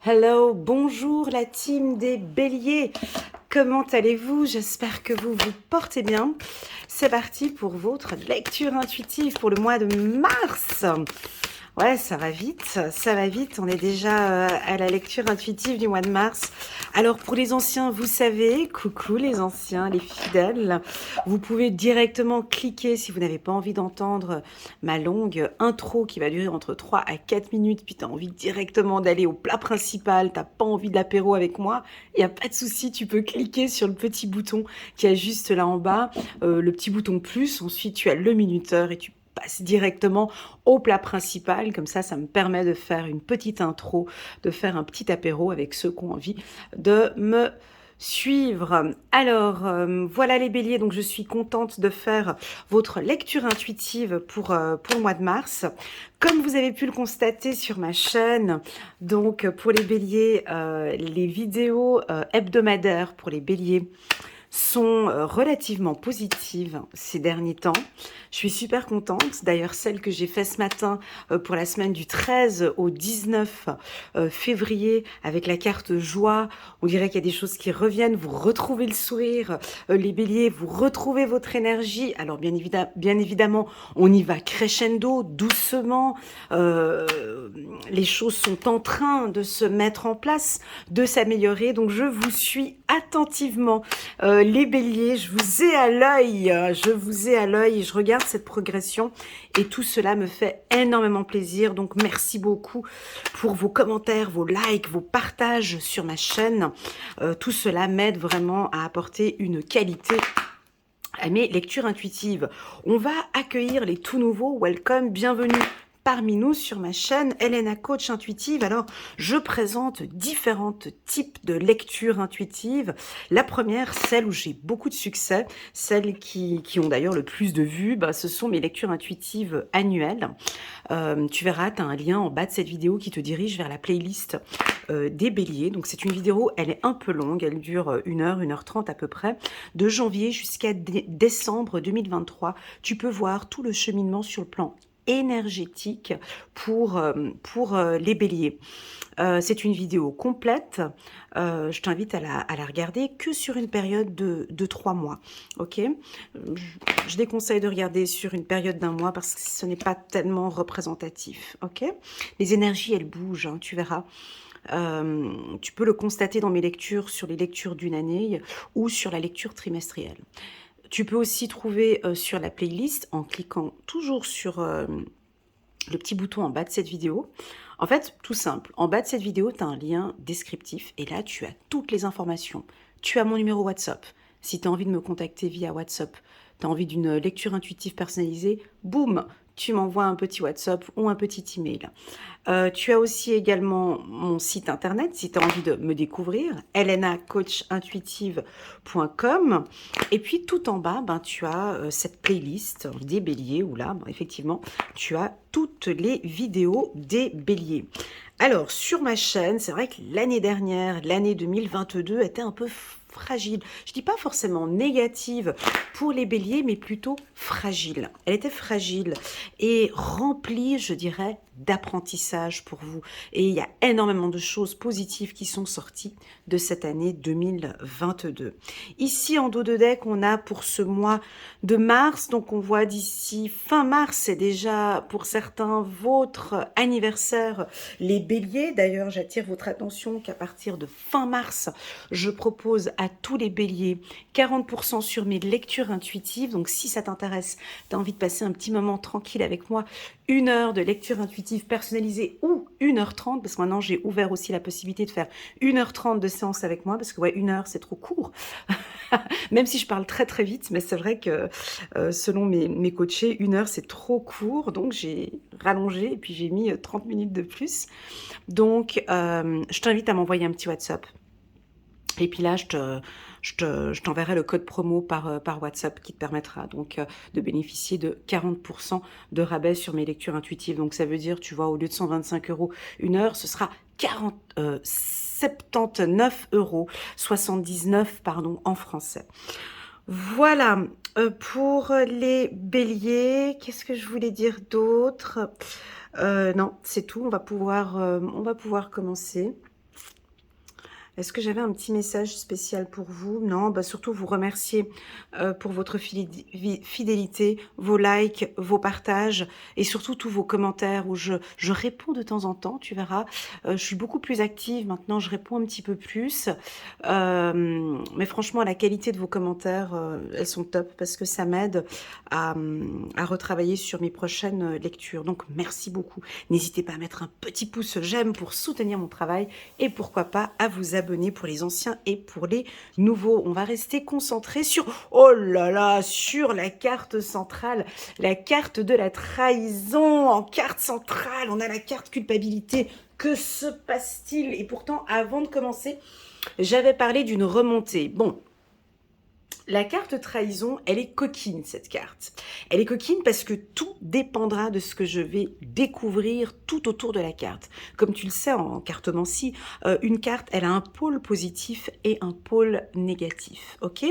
Hello, bonjour la team des béliers. Comment allez-vous? J'espère que vous vous portez bien. C'est parti pour votre lecture intuitive pour le mois de mars. Ouais, ça va vite, ça va vite. On est déjà à la lecture intuitive du mois de mars. Alors pour les anciens, vous savez, coucou les anciens, les fidèles, vous pouvez directement cliquer si vous n'avez pas envie d'entendre ma longue intro qui va durer entre 3 à 4 minutes, puis tu as envie directement d'aller au plat principal, t'as pas envie de l'apéro avec moi, il n'y a pas de souci, tu peux cliquer sur le petit bouton qui est juste là en bas, le petit bouton plus, ensuite tu as le minuteur et tu passe directement au plat principal. Comme ça me permet de faire une petite intro, de faire un petit apéro avec ceux qui ont envie de me suivre. Alors, voilà les béliers, donc je suis contente de faire votre lecture intuitive pour le mois de mars. Comme vous avez pu le constater sur ma chaîne, donc pour les béliers, les vidéos hebdomadaires pour les béliers sont relativement positives ces derniers temps. Je suis super contente. D'ailleurs, celle que j'ai fait ce matin pour la semaine du 13 au 19 février avec la carte joie, on dirait qu'il y a des choses qui reviennent. Vous retrouvez le sourire, les béliers, vous retrouvez votre énergie. Alors bien évidemment, on y va crescendo, doucement. Les choses sont en train de se mettre en place, de s'améliorer. Donc je vous suis attentivement. Les béliers, je vous ai à l'œil, et je regarde cette progression et tout cela me fait énormément plaisir. Donc merci beaucoup pour vos commentaires, vos likes, vos partages sur ma chaîne. Tout cela m'aide vraiment à apporter une qualité à mes lectures intuitives. On va accueillir les tout nouveaux. Welcome, bienvenue parmi nous sur ma chaîne Elena Coach Intuitive. Alors, je présente différents types de lectures intuitives. La première, celle où j'ai beaucoup de succès, celles qui ont d'ailleurs le plus de vues, ce sont mes lectures intuitives annuelles. Tu verras, tu as un lien en bas de cette vidéo qui te dirige vers la playlist des béliers. Donc c'est une vidéo, elle est un peu longue, elle dure 1h30 à peu près, de janvier jusqu'à décembre 2023. Tu peux voir tout le cheminement sur le plan énergétique pour les béliers. C'est une vidéo complète. Je t'invite à la regarder que sur une période de 3 mois. Ok, je déconseille de regarder sur une période d'1 mois parce que ce n'est pas tellement représentatif. Ok, les énergies, elles bougent, hein, tu verras. Tu peux le constater dans mes lectures, sur les lectures d'une année ou sur la lecture trimestrielle. Tu peux aussi trouver sur la playlist, en cliquant toujours sur le petit bouton en bas de cette vidéo. En fait, tout simple, en bas de cette vidéo, tu as un lien descriptif et là, tu as toutes les informations. Tu as mon numéro WhatsApp. Si tu as envie de me contacter via WhatsApp, tu as envie d'une lecture intuitive personnalisée, boum, tu m'envoies un petit WhatsApp ou un petit email. Tu as aussi également mon site internet si tu as envie de me découvrir, elenacoachintuitive.com. Et puis tout en bas, tu as cette playlist des béliers où là, effectivement, tu as toutes les vidéos des béliers. Alors, sur ma chaîne, c'est vrai que l'année dernière, l'année 2022, était un peu fragile. Je dis pas forcément négative pour les béliers, mais plutôt fragile. Elle était fragile et remplie, je dirais, d'apprentissage pour vous. Et il y a énormément de choses positives qui sont sorties de cette année 2022. Ici, en dos de deck, on a pour ce mois de mars, donc on voit d'ici fin mars, c'est déjà pour certains votre anniversaire, les béliers. D'ailleurs, j'attire votre attention qu'à partir de fin mars, je propose à tous les béliers 40% sur mes lectures intuitives. Donc si ça t'intéresse, tu as envie de passer un petit moment tranquille avec moi, 1 heure de lecture intuitive personnalisée ou 1h30, parce que maintenant j'ai ouvert aussi la possibilité de faire 1h30 de séance avec moi, parce que ouais, 1 heure c'est trop court, même si je parle très très vite, mais c'est vrai que selon mes coachés, 1 heure c'est trop court, donc j'ai rallongé et puis j'ai mis 30 minutes de plus. Donc je t'invite à m'envoyer un petit WhatsApp. Et puis là, je t'enverrai le code promo par WhatsApp qui te permettra donc de bénéficier de 40% de rabais sur mes lectures intuitives. Donc ça veut dire, tu vois, au lieu de 125 € 1 heure, ce sera 79 €, 79, pardon, en français. Voilà, pour les béliers, qu'est-ce que je voulais dire d'autre? Non, c'est tout, on va pouvoir commencer. Est-ce que j'avais un petit message spécial pour vous? Non, bah surtout vous remercier pour votre fidélité, vos likes, vos partages et surtout tous vos commentaires où je réponds de temps en temps, tu verras. Je suis beaucoup plus active maintenant, je réponds un petit peu plus. Mais franchement, la qualité de vos commentaires, elles sont top parce que ça m'aide à retravailler sur mes prochaines lectures. Donc merci beaucoup. N'hésitez pas à mettre un petit pouce j'aime pour soutenir mon travail et pourquoi pas à vous abonner pour les anciens et pour les nouveaux. On va rester concentré sur, oh là là, sur la carte centrale, la carte de la trahison. En carte centrale, on a la carte culpabilité. Que se passe-t-il? Et pourtant, avant de commencer, j'avais parlé d'une remontée. Bon, la carte trahison, elle est coquine, cette carte. Elle est coquine parce que tout dépendra de ce que je vais découvrir tout autour de la carte. Comme tu le sais, en cartomancie, une carte, elle a un pôle positif et un pôle négatif. Ok?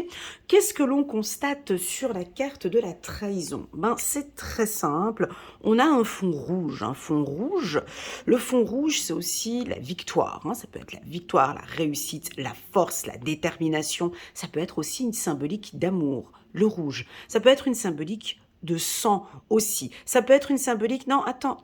Qu'est-ce que l'on constate sur la carte de la trahison? Ben, c'est très simple. On a un fond rouge. Un fond rouge. Le fond rouge, c'est aussi la victoire. Hein. Ça peut être la victoire, la réussite, la force, la détermination. Ça peut être aussi une symbolique d'amour, le rouge. Ça peut être une symbolique de sang aussi. Ça peut être une symbolique... Non, attends.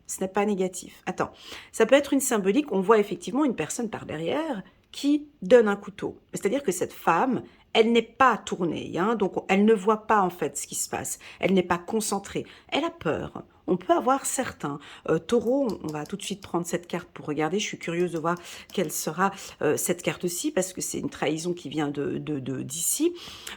Ce n'est pas négatif. Attends. Ça peut être une symbolique, on voit effectivement une personne par derrière qui donne un couteau. C'est-à-dire que cette femme, elle n'est pas tournée, hein, donc elle ne voit pas en fait ce qui se passe. Elle n'est pas concentrée. Elle a peur. On peut avoir certains. Taureau, on va tout de suite prendre cette carte pour regarder. Je suis curieuse de voir quelle sera cette carte-ci, parce que c'est une trahison qui vient d'ici.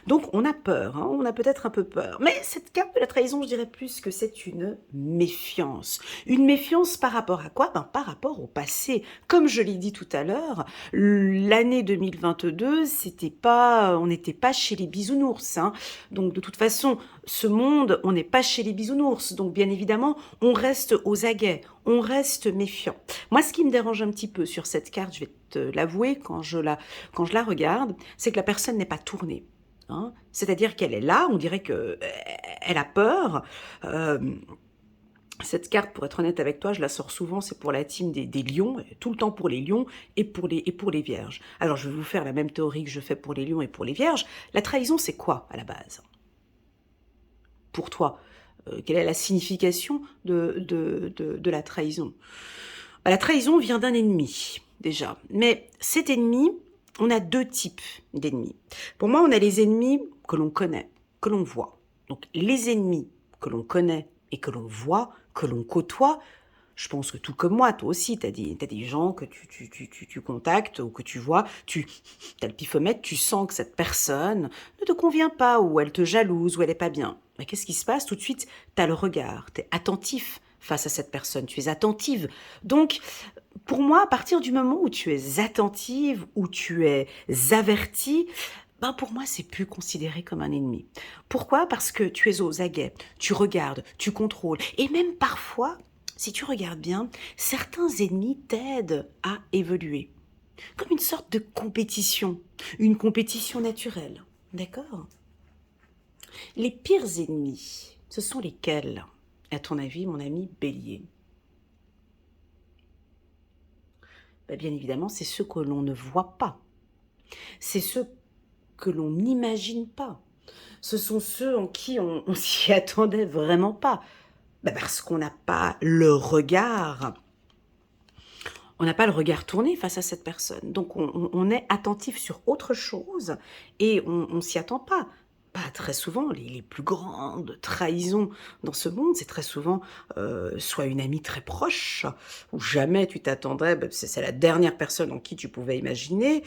Donc, on a peur, hein, on a peut-être un peu peur. Mais cette carte de la trahison, je dirais plus que c'est une méfiance. Une méfiance par rapport à quoi? Ben, par rapport au passé. Comme je l'ai dit tout à l'heure, l'année 2022, on n'était pas chez les bisounours. Hein. Donc, de toute façon, ce monde, on n'est pas chez les bisounours. Donc, bien évidemment, on reste aux aguets, on reste méfiant. Moi, ce qui me dérange un petit peu sur cette carte, je vais te l'avouer quand je la regarde, c'est que la personne n'est pas tournée. Hein. C'est-à-dire qu'elle est là, on dirait qu'elle a peur. Cette carte, pour être honnête avec toi, je la sors souvent, c'est pour la team des lions, tout le temps pour les lions et pour les vierges. Alors, je vais vous faire la même théorie que je fais pour les lions et pour les vierges. La trahison, c'est quoi à la base? Pour toi, quelle est la signification de la trahison? La trahison vient d'un ennemi, déjà. Mais cet ennemi, on a deux types d'ennemis. Pour moi, on a les ennemis que l'on connaît, que l'on voit. Donc, les ennemis que l'on connaît et que l'on voit, que l'on côtoie, je pense que tout comme moi, toi aussi, t'as des gens que tu contactes ou que tu vois, t'as le pifomètre, tu sens que cette personne ne te convient pas, ou elle te jalouse, ou elle est pas bien. Mais qu'est-ce qui se passe? Tout de suite, t'as le regard, t'es attentif face à cette personne, tu es attentive. Donc, pour moi, à partir du moment où tu es attentive, où tu es avertie, ben pour moi, c'est plus considéré comme un ennemi. Pourquoi? Parce que tu es aux aguets, tu regardes, tu contrôles, et même parfois, si tu regardes bien, certains ennemis t'aident à évoluer. Comme une sorte de compétition, une compétition naturelle. D'accord? Les pires ennemis, ce sont lesquels, à ton avis, mon ami Bélier? Ben, bien évidemment, c'est ceux que l'on ne voit pas. C'est ceux que l'on n'imagine pas. Ce sont ceux en qui on s'y attendait vraiment pas. Ben parce qu'on n'a pas le regard. On n'a pas le regard tourné face à cette personne. Donc, on est attentif sur autre chose et on ne s'y attend pas. Pas très souvent, les plus grandes trahisons dans ce monde, c'est très souvent soit une amie très proche, où jamais tu t'attendrais, c'est la dernière personne en qui tu pouvais imaginer,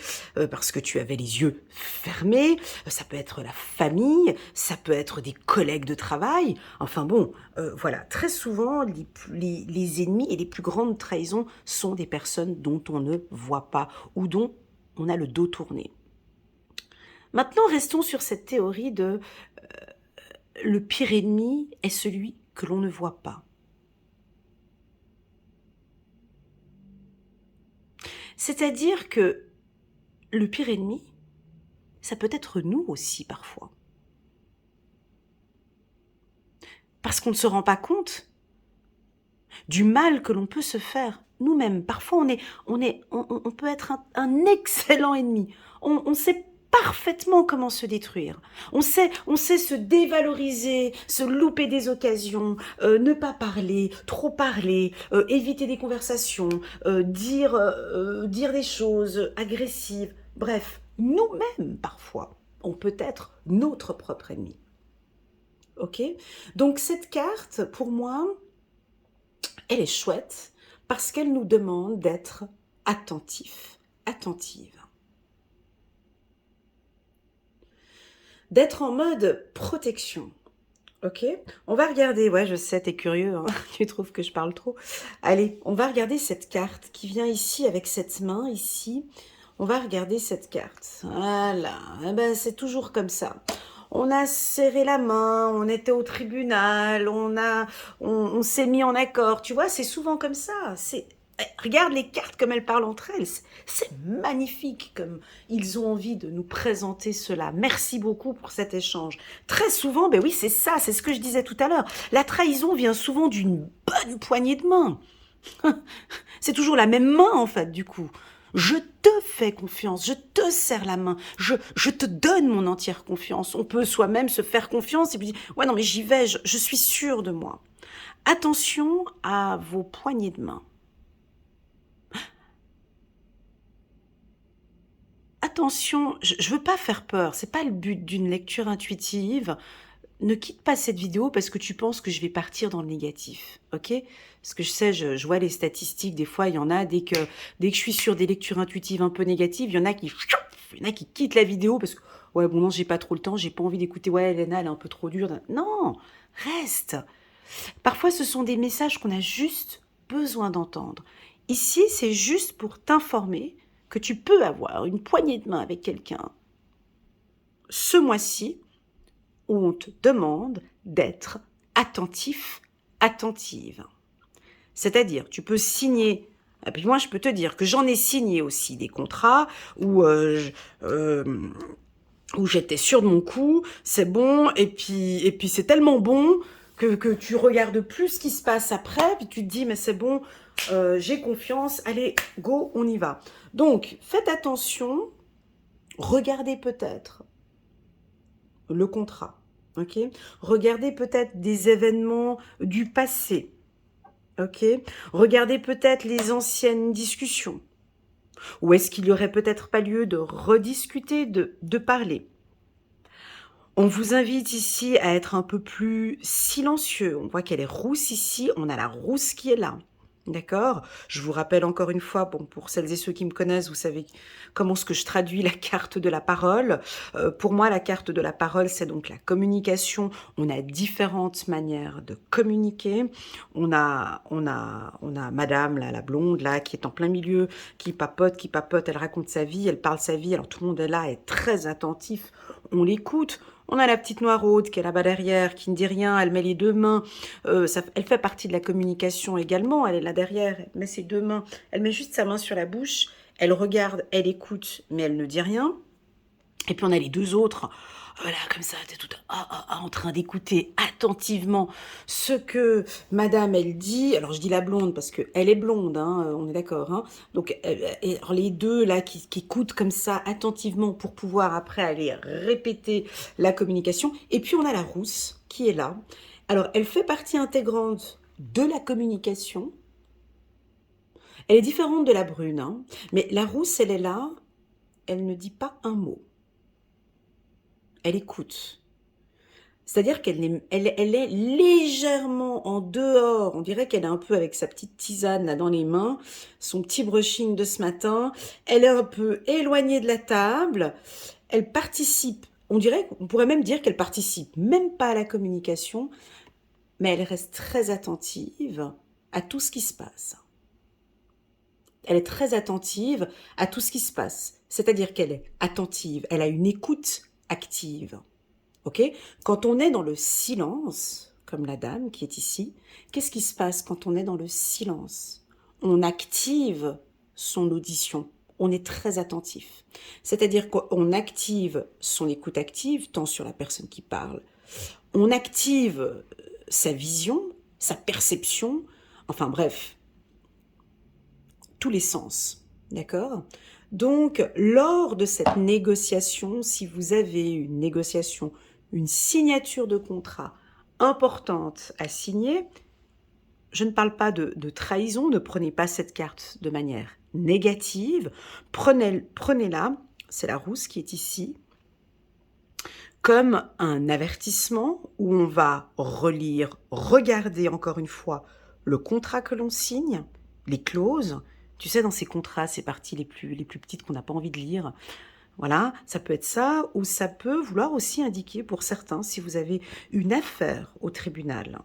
parce que tu avais les yeux fermés, ça peut être la famille, ça peut être des collègues de travail, enfin bon, voilà, très souvent, les ennemis et les plus grandes trahisons sont des personnes dont on ne voit pas, ou dont on a le dos tourné. Maintenant, restons sur cette théorie de le pire ennemi est celui que l'on ne voit pas. C'est-à-dire que le pire ennemi, ça peut être nous aussi parfois. Parce qu'on ne se rend pas compte du mal que l'on peut se faire nous-mêmes. Parfois, on peut être un excellent ennemi. On sait parfaitement comment se détruire. On sait se dévaloriser, se louper des occasions, ne pas parler, trop parler, éviter des conversations, dire des choses agressives. Bref, nous-mêmes, parfois, on peut être notre propre ennemi. Ok? Donc, cette carte, pour moi, elle est chouette parce qu'elle nous demande d'être attentif, attentive. D'être en mode protection. Ok? On va regarder, ouais, je sais, t'es curieux, hein, tu trouves que je parle trop. Allez, on va regarder cette carte qui vient ici avec cette main, ici. On va regarder cette carte. Voilà, eh ben, c'est toujours comme ça. On a serré la main, on était au tribunal, on s'est mis en accord. Tu vois, c'est souvent comme ça. Regarde les cartes comme elles parlent entre elles. C'est magnifique comme ils ont envie de nous présenter cela. Merci beaucoup pour cet échange. Très souvent, ben oui, c'est ça, c'est ce que je disais tout à l'heure. La trahison vient souvent d'une bonne poignée de main. C'est toujours la même main, en fait, du coup. Je te fais confiance, je te serre la main, je te donne mon entière confiance. On peut soi-même se faire confiance et puis dire, ouais, non, mais j'y vais, je suis sûre de moi. Attention à vos poignées de main. Attention, je ne veux pas faire peur, c'est pas le but d'une lecture intuitive. Ne quitte pas cette vidéo parce que tu penses que je vais partir dans le négatif, ok? Parce que je sais, je vois les statistiques, des fois, il y en a, dès que je suis sur des lectures intuitives un peu négatives, il y en a qui quittent la vidéo parce que, ouais, bon, non, j'ai pas trop le temps, j'ai pas envie d'écouter, ouais, Elena, elle est un peu trop dure. Non, reste. Parfois, ce sont des messages qu'on a juste besoin d'entendre. Ici, c'est juste pour t'informer que tu peux avoir une poignée de main avec quelqu'un ce mois-ci, où on te demande d'être attentif, attentive. C'est-à-dire, tu peux signer, et puis moi je peux te dire que j'en ai signé aussi des contrats où j'étais sûre de mon coup, c'est bon, et puis c'est tellement bon que tu regardes plus ce qui se passe après, puis tu te dis mais c'est bon, j'ai confiance, allez, go, on y va. Donc, faites attention, regardez peut-être le contrat. Ok, regardez peut-être des événements du passé. Ok, regardez peut-être les anciennes discussions. Ou est-ce qu'il n'y aurait peut-être pas lieu de rediscuter, de parler? On vous invite ici à être un peu plus silencieux. On voit qu'elle est rousse ici, on a la rousse qui est là. D'accord? Je vous rappelle encore une fois, bon, pour celles et ceux qui me connaissent, vous savez comment est-ce que je traduis la carte de la parole. Pour moi, la carte de la parole, c'est donc la communication. On a différentes manières de communiquer. On a madame, là, la blonde, là, qui est en plein milieu, qui papote, elle raconte sa vie, elle parle sa vie, alors tout le monde est là, est très attentif, on l'écoute. On a la petite noiraude qui est là-bas derrière, qui ne dit rien, elle met les deux mains. Elle fait partie de la communication également, elle est là derrière, elle met ses deux mains, elle met juste sa main sur la bouche, elle regarde, elle écoute, mais elle ne dit rien. Et puis on a les deux autres, voilà, comme ça, t'es tout en train d'écouter attentivement ce que madame, elle dit. Alors je dis la blonde parce qu'elle est blonde, hein, on est d'accord. Hein. Donc alors, les deux là qui écoutent comme ça attentivement pour pouvoir après aller répéter la communication. Et puis on a la rousse qui est là. Alors elle fait partie intégrante de la communication. Elle est différente de la brune, hein, mais la rousse, elle est là, elle ne dit pas un mot. Elle écoute. C'est-à-dire qu'elle est légèrement en dehors, on dirait qu'elle est un peu avec sa petite tisane là dans les mains, son petit brushing de ce matin, elle est un peu éloignée de la table, elle participe, on pourrait même dire qu'elle participe même pas à la communication, mais elle reste très attentive à tout ce qui se passe. Elle est très attentive à tout ce qui se passe, c'est-à-dire qu'elle est attentive, elle a une écoute active. Ok? Quand on est dans le silence, comme la dame qui est ici, qu'est-ce qui se passe quand on est dans le silence? On active son audition. On est très attentif. C'est-à-dire qu'on active son écoute active, tant sur la personne qui parle. On active sa vision, sa perception. Enfin bref, tous les sens. D'accord? Donc, lors de cette négociation, si vous avez une négociation, une signature de contrat importante à signer, je ne parle pas de trahison, ne prenez pas cette carte de manière négative, prenez-la, c'est la rousse qui est ici, comme un avertissement où on va relire, regarder encore une fois le contrat que l'on signe, les clauses. Tu sais, dans ces contrats, ces parties les plus petites qu'on n'a pas envie de lire. Voilà, ça peut être ça, ou ça peut vouloir aussi indiquer pour certains, si vous avez une affaire au tribunal,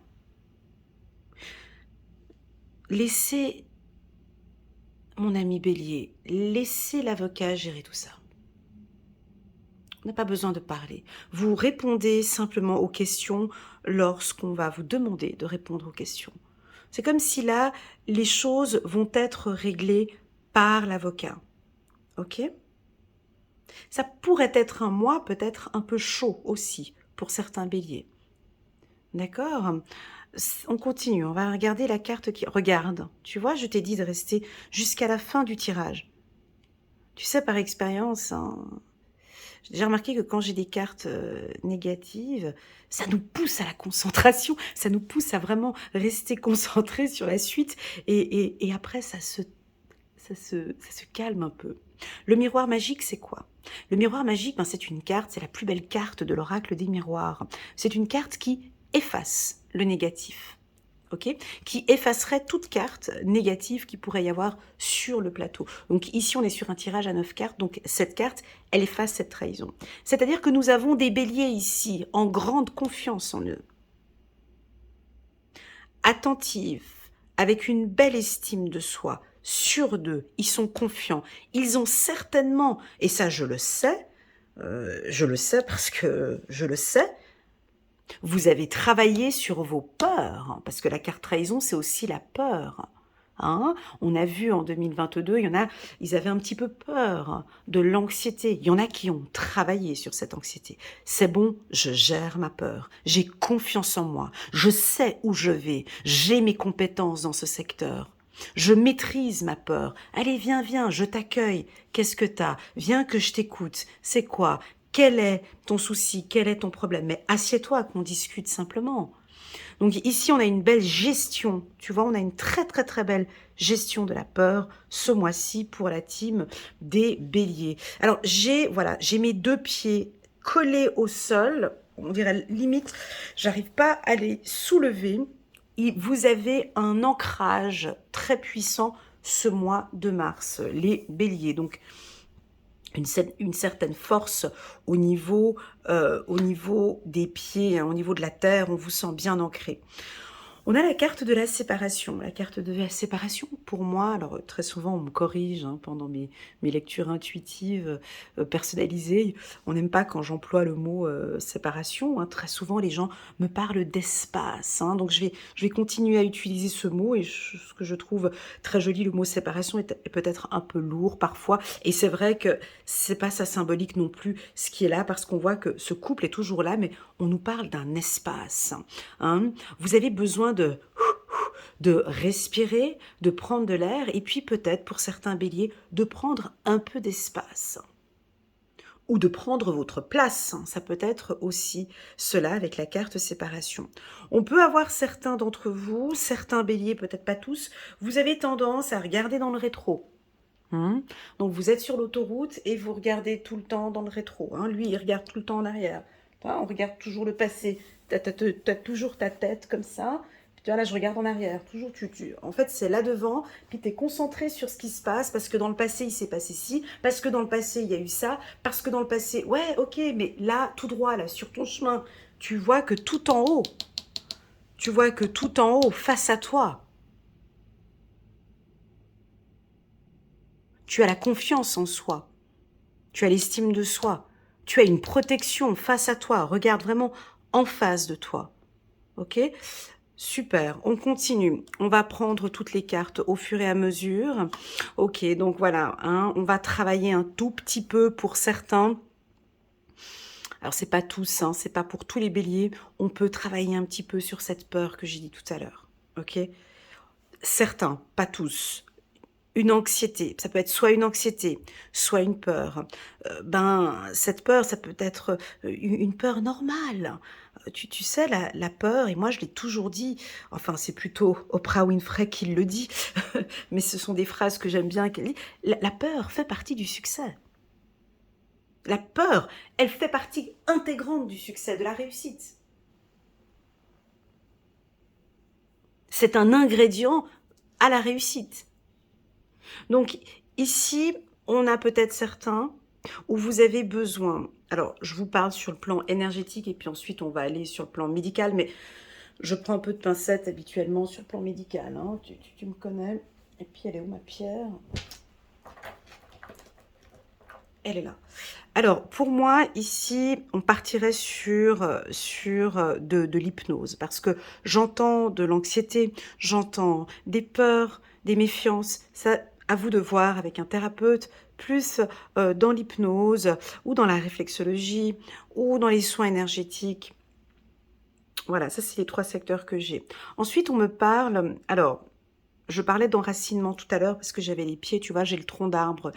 laissez, mon ami Bélier, laissez l'avocat gérer tout ça. On n'a pas besoin de parler. Vous répondez simplement aux questions lorsqu'on va vous demander de répondre aux questions. C'est comme si là, les choses vont être réglées par l'avocat. Ok? Ça pourrait être un mois peut-être un peu chaud aussi pour certains béliers. D'accord? On continue, on va regarder la carte qui... Regarde, tu vois, je t'ai dit de rester jusqu'à la fin du tirage. Tu sais, par expérience, hein, j'ai remarqué que quand j'ai des cartes négatives, ça nous pousse à la concentration, ça nous pousse à vraiment rester concentré sur la suite, et après ça se calme un peu. Le miroir magique, c'est quoi? Le miroir magique, ben, c'est une carte, c'est la plus belle carte de l'oracle des miroirs. C'est une carte qui efface le négatif. Okay, qui effacerait toute carte négative qui pourrait y avoir sur le plateau. Donc ici, on est sur un tirage à 9 cartes, donc cette carte, elle efface cette trahison. C'est-à-dire que nous avons des béliers ici, en grande confiance en eux, attentifs, avec une belle estime de soi, sûrs d'eux, ils sont confiants, ils ont certainement, et ça je le sais parce que je le sais, vous avez travaillé sur vos peurs, parce que la carte trahison, c'est aussi la peur. Hein, on a vu en 2022, ils avaient un petit peu peur de l'anxiété. Il y en a qui ont travaillé sur cette anxiété. C'est bon, je gère ma peur. J'ai confiance en moi. Je sais où je vais. J'ai mes compétences dans ce secteur. Je maîtrise ma peur. Allez, viens, je t'accueille. Qu'est-ce que t'as? Viens que je t'écoute. C'est quoi? Quel est ton souci? Quel est ton problème? Mais assieds-toi, qu'on discute simplement. Donc ici, on a une belle gestion. Tu vois, on a une très belle gestion de la peur ce mois-ci pour la team des béliers. Alors, j'ai mes deux pieds collés au sol. On dirait limite, j'arrive pas à les soulever. Et vous avez un ancrage très puissant ce mois de mars, les béliers. Donc, une certaine force au niveau des pieds, hein, au niveau de la terre, on vous sent bien ancré. On a la carte de la séparation. La carte de la séparation, pour moi, alors très souvent on me corrige hein, pendant mes lectures intuitives, personnalisées. On n'aime pas quand j'emploie le mot séparation. Hein. Très souvent les gens me parlent d'espace. Hein. Donc je vais continuer à utiliser ce mot et ce que je trouve très joli, le mot séparation est peut-être un peu lourd parfois. Et c'est vrai que c'est pas ça symbolique non plus ce qui est là parce qu'on voit que ce couple est toujours là, mais on nous parle d'un espace. Hein. Vous avez besoin de respirer, de prendre de l'air, et puis peut-être pour certains béliers, de prendre un peu d'espace. Ou de prendre votre place, ça peut être aussi cela avec la carte séparation. On peut avoir certains d'entre vous, certains béliers, peut-être pas tous, vous avez tendance à regarder dans le rétro. Donc vous êtes sur l'autoroute et vous regardez tout le temps dans le rétro. Lui, il regarde tout le temps en arrière. On regarde toujours le passé. T'as toujours ta tête comme ça. Puis tu vois, là, je regarde en arrière. Toujours, en fait, c'est là devant. Puis tu es concentré sur ce qui se passe parce que dans le passé, il s'est passé ci. Parce que dans le passé, il y a eu ça. Parce que dans le passé, ouais, ok, mais là, tout droit, là, sur ton chemin, tu vois que tout en haut, face à toi, tu as la confiance en soi. Tu as l'estime de soi. Tu as une protection face à toi. Regarde vraiment en face de toi. Ok ? Super, on continue. On va prendre toutes les cartes au fur et à mesure. Ok, donc voilà, on va travailler un tout petit peu pour certains. Alors, c'est pas tous, c'est pas pour tous les béliers. On peut travailler un petit peu sur cette peur que j'ai dit tout à l'heure. Ok ? Certains, pas tous. une anxiété. Ça peut être soit une anxiété, soit une peur. Cette peur, ça peut être une peur normale. Tu sais, la peur, et moi je l'ai toujours dit, enfin c'est plutôt Oprah Winfrey qui le dit, mais ce sont des phrases que j'aime bien qu'elle dit, la peur fait partie du succès. La peur, elle fait partie intégrante du succès, de la réussite. C'est un ingrédient à la réussite. Donc ici, on a peut-être certains où vous avez besoin, alors je vous parle sur le plan énergétique et puis ensuite on va aller sur le plan médical, mais je prends un peu de pincettes habituellement sur le plan médical, hein. Tu me connais. Et puis elle est où ma pierre? Elle est là. Alors, pour moi, ici, on partirait sur de l'hypnose, parce que j'entends de l'anxiété, j'entends des peurs, des méfiances. Ça, à vous de voir avec un thérapeute, plus dans l'hypnose, ou dans la réflexologie, ou dans les soins énergétiques. Voilà, ça, c'est les 3 secteurs que j'ai. Ensuite, on me parle... Alors, je parlais d'enracinement tout à l'heure parce que j'avais les pieds, tu vois, j'ai le tronc d'arbre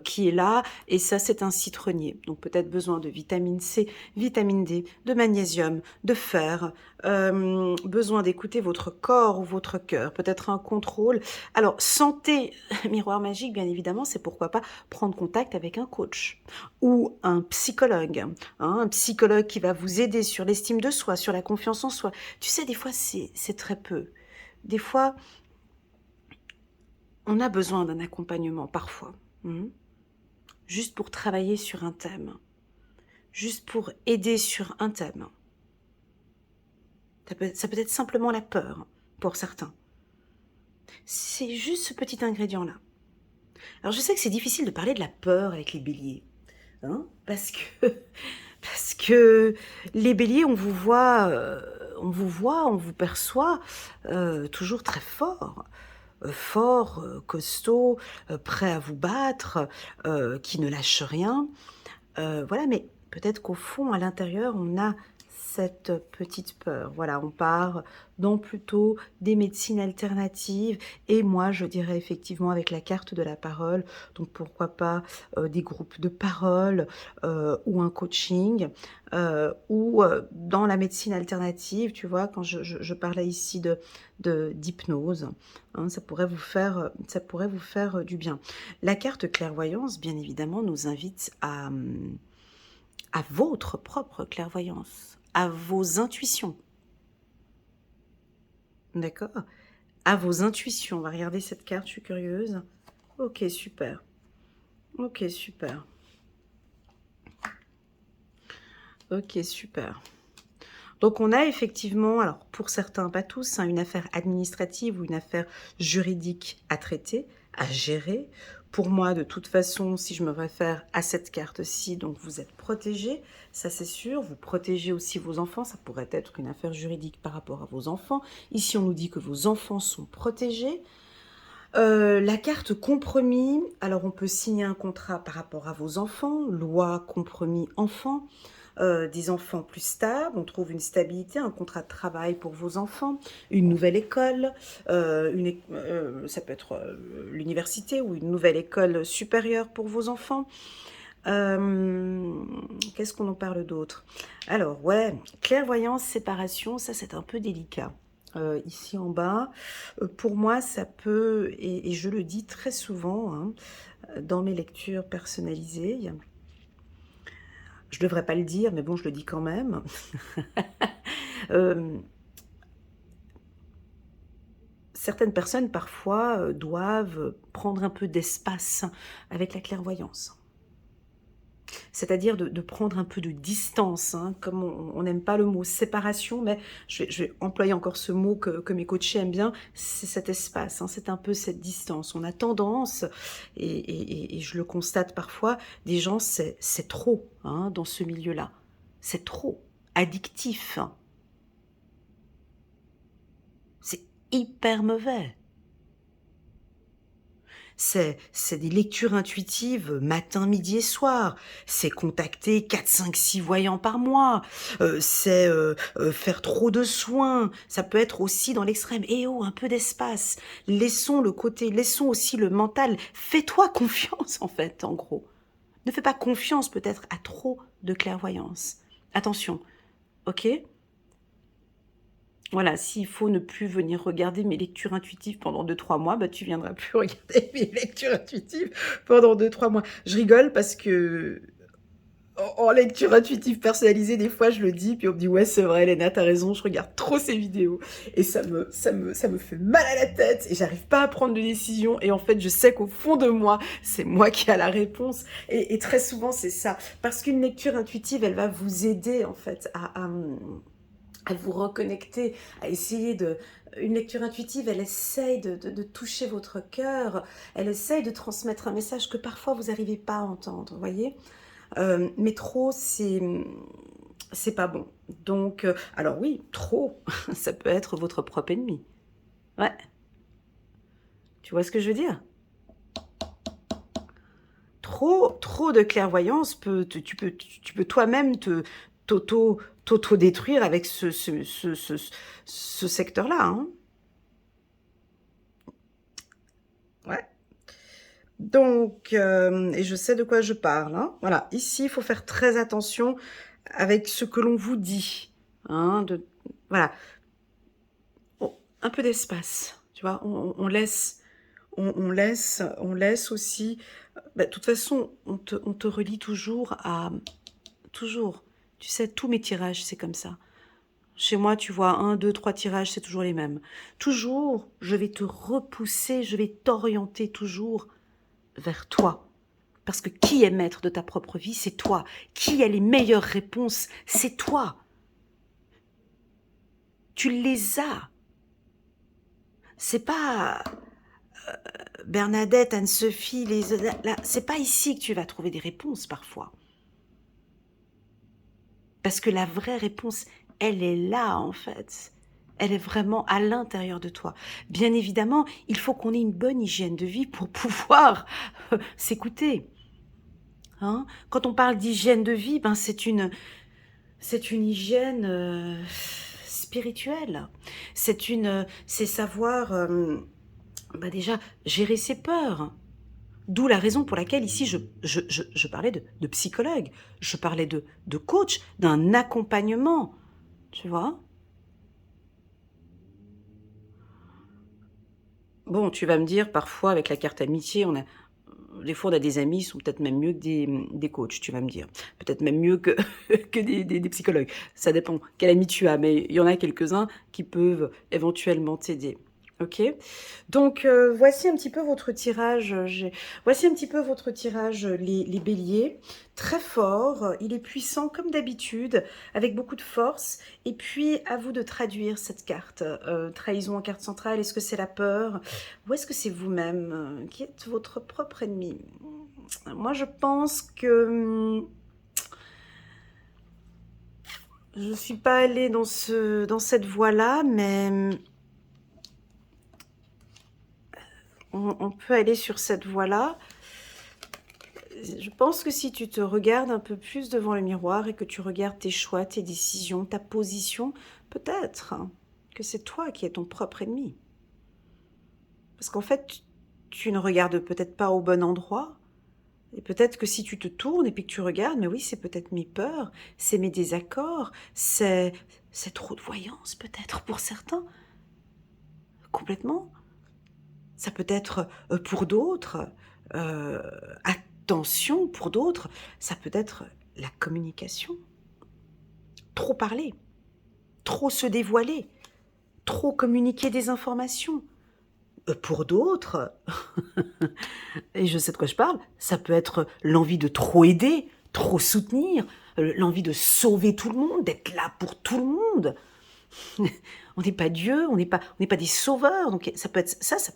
qui est là, et ça c'est un citronnier. Donc peut-être besoin de vitamine C, vitamine D, de magnésium, de fer, besoin d'écouter votre corps ou votre cœur, peut-être un contrôle. Alors santé, miroir magique bien évidemment, c'est pourquoi pas prendre contact avec un coach ou un psychologue, hein, un psychologue qui va vous aider sur l'estime de soi, sur la confiance en soi. Tu sais, des fois c'est très peu. Des fois, on a besoin d'un accompagnement parfois, juste pour travailler sur un thème, juste pour aider sur un thème. Ça peut être simplement la peur pour certains. C'est juste ce petit ingrédient-là. Alors je sais que c'est difficile de parler de la peur avec les béliers, hein, parce que les béliers, on vous perçoit toujours très fort. Fort, costaud, prêt à vous battre, qui ne lâche rien. Voilà, mais peut-être qu'au fond, à l'intérieur, on a cette petite peur. Voilà, on part dans plutôt des médecines alternatives, et moi, je dirais effectivement avec la carte de la parole, donc pourquoi pas des groupes de parole ou un coaching, ou dans la médecine alternative, tu vois, quand je parlais ici d'hypnose, hein, ça pourrait vous faire du bien. La carte clairvoyance, bien évidemment, nous invite à votre propre clairvoyance, à vos intuitions. D'accord? À vos intuitions. On va regarder cette carte, je suis curieuse. Ok, super. Ok, super. Ok, super. Donc on a effectivement, alors pour certains, pas tous, hein, une affaire administrative ou une affaire juridique à traiter, à gérer. Pour moi, de toute façon, si je me réfère à cette carte-ci, donc vous êtes protégé, ça c'est sûr. Vous protégez aussi vos enfants, ça pourrait être une affaire juridique par rapport à vos enfants. Ici, on nous dit que vos enfants sont protégés. La carte compromis, alors on peut signer un contrat par rapport à vos enfants, loi compromis enfants, des enfants plus stables, on trouve une stabilité, un contrat de travail pour vos enfants, une nouvelle école, ça peut être l'université ou une nouvelle école supérieure pour vos enfants. Qu'est-ce qu'on en parle d'autre? Alors, ouais, clairvoyance, séparation, ça c'est un peu délicat. Ici en bas, pour moi, ça peut, et je le dis très souvent hein, dans mes lectures personnalisées, je ne devrais pas le dire, mais bon, je le dis quand même. Certaines personnes, parfois, doivent prendre un peu d'espace avec la clairvoyance. C'est-à-dire de prendre un peu de distance, hein, comme on n'aime pas le mot séparation, mais je vais employer encore ce mot que mes coachés aiment bien, c'est cet espace, hein, c'est un peu cette distance. On a tendance, et je le constate parfois, des gens, c'est trop hein, dans ce milieu-là. C'est trop addictif. C'est hyper mauvais. C'est des lectures intuitives matin, midi et soir. C'est contacter 4, 5, 6 voyants par mois. Faire trop de soins. Ça peut être aussi dans l'extrême. Eh oh, un peu d'espace. Laissons le côté, laissons aussi le mental. Fais-toi confiance, en fait, en gros. Ne fais pas confiance peut-être à trop de clairvoyance. Attention, ok? Voilà, s'il faut ne plus venir regarder mes lectures intuitives pendant 2-3 mois, bah tu viendras plus regarder mes lectures intuitives pendant 2-3 mois. Je rigole parce que en lecture intuitive personnalisée, des fois je le dis, puis on me dit ouais c'est vrai Léna, t'as raison, je regarde trop ces vidéos et ça me fait mal à la tête et j'arrive pas à prendre de décision et en fait je sais qu'au fond de moi, c'est moi qui a la réponse et très souvent c'est ça. Parce qu'une lecture intuitive, elle va vous aider en fait à vous reconnecter, à essayer de... Une lecture intuitive, elle essaye de toucher votre cœur, elle essaye de transmettre un message que parfois vous n'arrivez pas à entendre, vous voyez. Mais trop, c'est pas bon. Donc, alors oui, trop, ça peut être votre propre ennemi. Ouais. Tu vois ce que je veux dire? Trop de clairvoyance tu peux toi-même t'auto-détruire avec ce secteur-là. Hein. Ouais. Donc, et je sais de quoi je parle. Hein. Voilà, ici, il faut faire très attention avec ce que l'on vous dit. Hein, voilà. Oh, un peu d'espace, tu vois. On laisse aussi... Bah, de toute façon, on te relie toujours à... Toujours. Tu sais, tous mes tirages, c'est comme ça. Chez moi, tu vois, 1, 2, 3 tirages, c'est toujours les mêmes. Toujours, je vais te repousser, je vais t'orienter toujours vers toi. Parce que qui est maître de ta propre vie, c'est toi. Qui a les meilleures réponses, c'est toi. Tu les as. C'est pas Bernadette, Anne-Sophie, c'est pas ici que tu vas trouver des réponses parfois. Parce que la vraie réponse, elle est là en fait. Elle est vraiment à l'intérieur de toi. Bien évidemment, il faut qu'on ait une bonne hygiène de vie pour pouvoir s'écouter. Hein? Quand on parle d'hygiène de vie, ben c'est une hygiène spirituelle. C'est savoir bah déjà gérer ses peurs. D'où la raison pour laquelle ici je parlais de psychologue, je parlais de coach, d'un accompagnement, tu vois. Bon, tu vas me dire, parfois avec la carte amitié, des fois on a des amis, ils sont peut-être même mieux que des coachs, tu vas me dire. Peut-être même mieux que, que des psychologues. Ça dépend quel ami tu as, mais il y en a quelques-uns qui peuvent éventuellement t'aider. Ok, donc voici un petit peu votre tirage. Voici un petit peu votre tirage, les béliers. Très fort, il est puissant comme d'habitude, avec beaucoup de force. Et puis à vous de traduire cette carte. Trahison en carte centrale, est-ce que c'est la peur? Ou est-ce que c'est vous-même qui êtes votre propre ennemi? Moi je pense que je ne suis pas allée dans cette voie-là, mais on peut aller sur cette voie-là. Je pense que si tu te regardes un peu plus devant le miroir et que tu regardes tes choix, tes décisions, ta position, peut-être que c'est toi qui es ton propre ennemi. Parce qu'en fait, tu ne regardes peut-être pas au bon endroit. Et peut-être que si tu te tournes et puis que tu regardes, mais oui, c'est peut-être mes peurs, c'est mes désaccords, c'est trop de voyance peut-être pour certains. Complètement. Ça peut être pour d'autres, attention pour d'autres, ça peut être la communication. Trop parler, trop se dévoiler, trop communiquer des informations. Pour d'autres, et je sais de quoi je parle, ça peut être l'envie de trop aider, trop soutenir, l'envie de sauver tout le monde, d'être là pour tout le monde. On n'est pas Dieu, on n'est pas des sauveurs, donc ça peut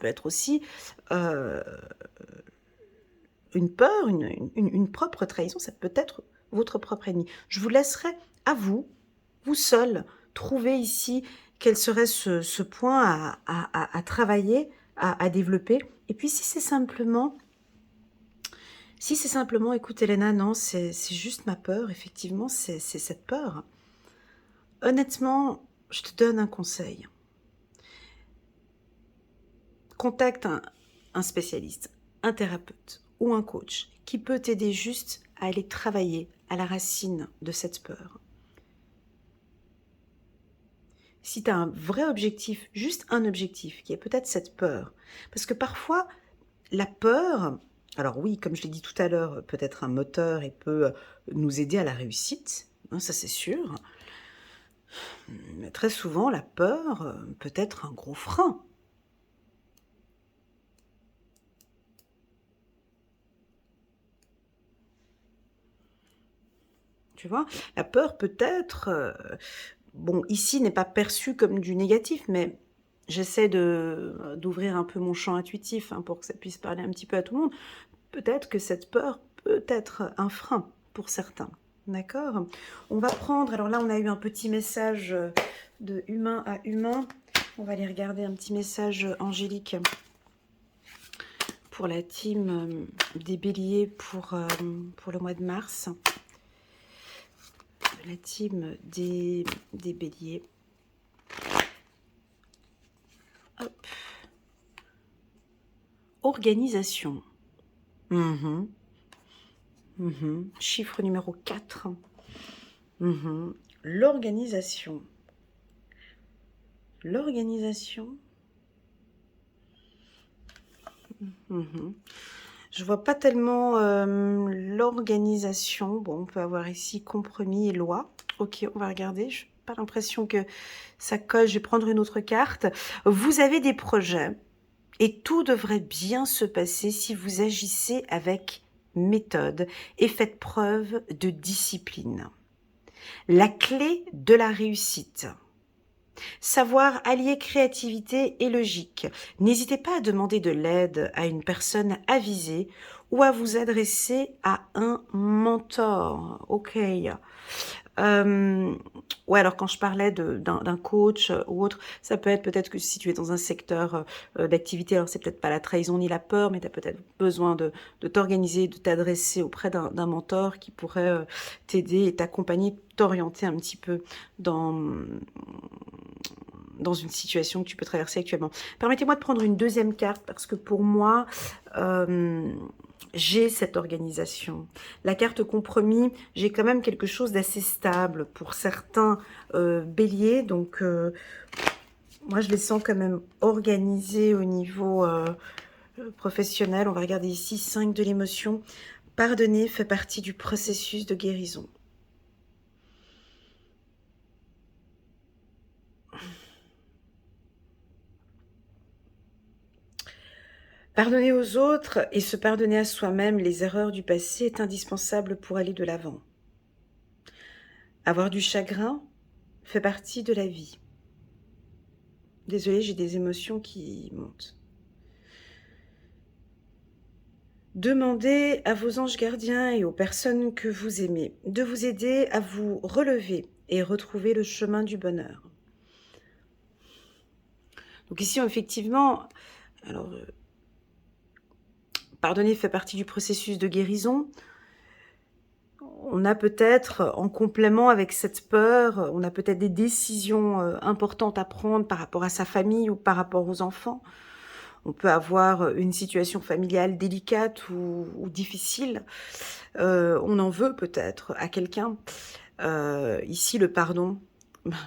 être aussi une peur, une propre trahison, ça peut être votre propre ennemi. Je vous laisserai à vous seul, trouver ici quel serait ce point à travailler, à développer Et puis si c'est simplement, écoute Elena, non, c'est juste ma peur, effectivement, c'est cette peur. Honnêtement, je te donne un conseil. Contacte un spécialiste, un thérapeute ou un coach qui peut t'aider juste à aller travailler à la racine de cette peur. Si tu as un vrai objectif, juste un objectif, qui est peut-être cette peur, parce que parfois, la peur, alors oui, comme je l'ai dit tout à l'heure, peut être un moteur et peut nous aider à la réussite, hein, ça c'est sûr, mais très souvent, la peur peut être un gros frein. Tu vois, la peur peut-être, bon, ici n'est pas perçue comme du négatif, mais j'essaie d'ouvrir un peu mon champ intuitif hein, pour que ça puisse parler un petit peu à tout le monde. Peut-être que cette peur peut être un frein pour certains. D'accord? On va prendre, alors là on a eu un petit message de humain à humain. On va aller regarder un petit message angélique pour la team des béliers pour le mois de mars. La team des béliers. Hop. Organisation. Chiffre numéro 4. L'organisation. L'organisation. Je vois pas tellement l'organisation. Bon, on peut avoir ici compromis et loi. Ok, on va regarder. Je n'ai pas l'impression que ça colle. Je vais prendre une autre carte. Vous avez des projets et tout devrait bien se passer si vous agissez avec méthode et faites preuve de discipline. La clé de la réussite. Savoir allier créativité et logique. N'hésitez pas à demander de l'aide à une personne avisée ou à vous adresser à un mentor. Ok. Ouais, alors quand je parlais d'un coach ou autre, ça peut être peut-être que si tu es dans un secteur d'activité, alors c'est peut-être pas la trahison ni la peur, mais tu as peut-être besoin de t'organiser, de t'adresser auprès d'un mentor qui pourrait t'aider et t'accompagner, t'orienter un petit peu dans une situation que tu peux traverser actuellement. Permettez-moi de prendre une deuxième carte parce que pour moi, j'ai cette organisation. La carte compromis, j'ai quand même quelque chose d'assez stable pour certains béliers. Donc, moi, je les sens quand même organisés au niveau professionnel. On va regarder ici 5 de l'émotion. Pardonner fait partie du processus de guérison. Pardonner aux autres et se pardonner à soi-même les erreurs du passé est indispensable pour aller de l'avant. Avoir du chagrin fait partie de la vie. Désolée, j'ai des émotions qui montent. Demandez à vos anges gardiens et aux personnes que vous aimez de vous aider à vous relever et retrouver le chemin du bonheur. Donc ici, effectivement, alors, pardonner fait partie du processus de guérison. On a peut-être, en complément avec cette peur, on a peut-être des décisions importantes à prendre par rapport à sa famille ou par rapport aux enfants. On peut avoir une situation familiale délicate ou difficile. On en veut peut-être à quelqu'un. Ici, le pardon,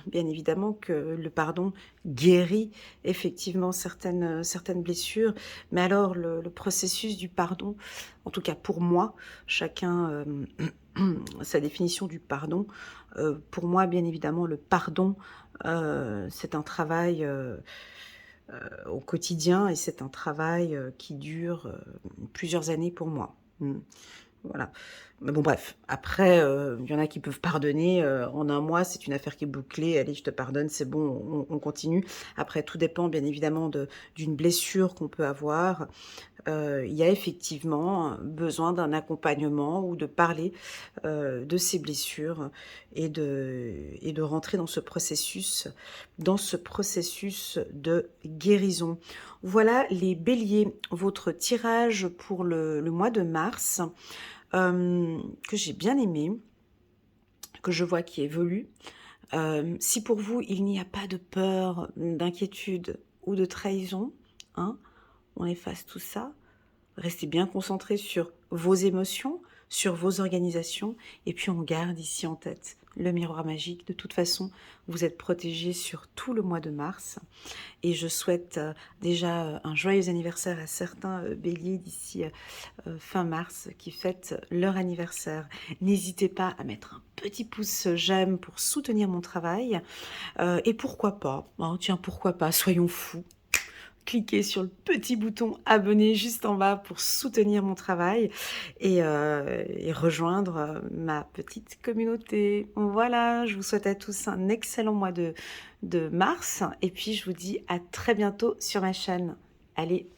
bien évidemment que le pardon guérit effectivement certaines blessures. Mais alors, le processus du pardon, en tout cas pour moi, chacun sa définition du pardon. Pour moi, bien évidemment, le pardon, c'est un travail au quotidien et c'est un travail qui dure plusieurs années pour moi. Voilà. Mais bon, bref. Après, il y en a qui peuvent pardonner en un mois. C'est une affaire qui est bouclée. Allez, je te pardonne, c'est bon, on continue. Après, tout dépend bien évidemment d'une blessure qu'on peut avoir. Il y a effectivement besoin d'un accompagnement ou de parler de ces blessures et de rentrer dans ce processus de guérison. Voilà les béliers, votre tirage pour le mois de mars, que j'ai bien aimé, que je vois qui évolue. Si pour vous, il n'y a pas de peur, d'inquiétude ou de trahison, hein, on efface tout ça. Restez bien concentré sur vos émotions, sur vos organisations, et puis on garde ici en tête le miroir magique. De toute façon, vous êtes protégés sur tout le mois de mars. Et je souhaite déjà un joyeux anniversaire à certains béliers d'ici fin mars qui fêtent leur anniversaire. N'hésitez pas à mettre un petit pouce j'aime pour soutenir mon travail. Et pourquoi pas, hein, tiens, pourquoi pas, soyons fous. Cliquez sur le petit bouton abonner juste en bas pour soutenir mon travail et rejoindre ma petite communauté. Voilà, je vous souhaite à tous un excellent mois de mars et puis je vous dis à très bientôt sur ma chaîne. Allez,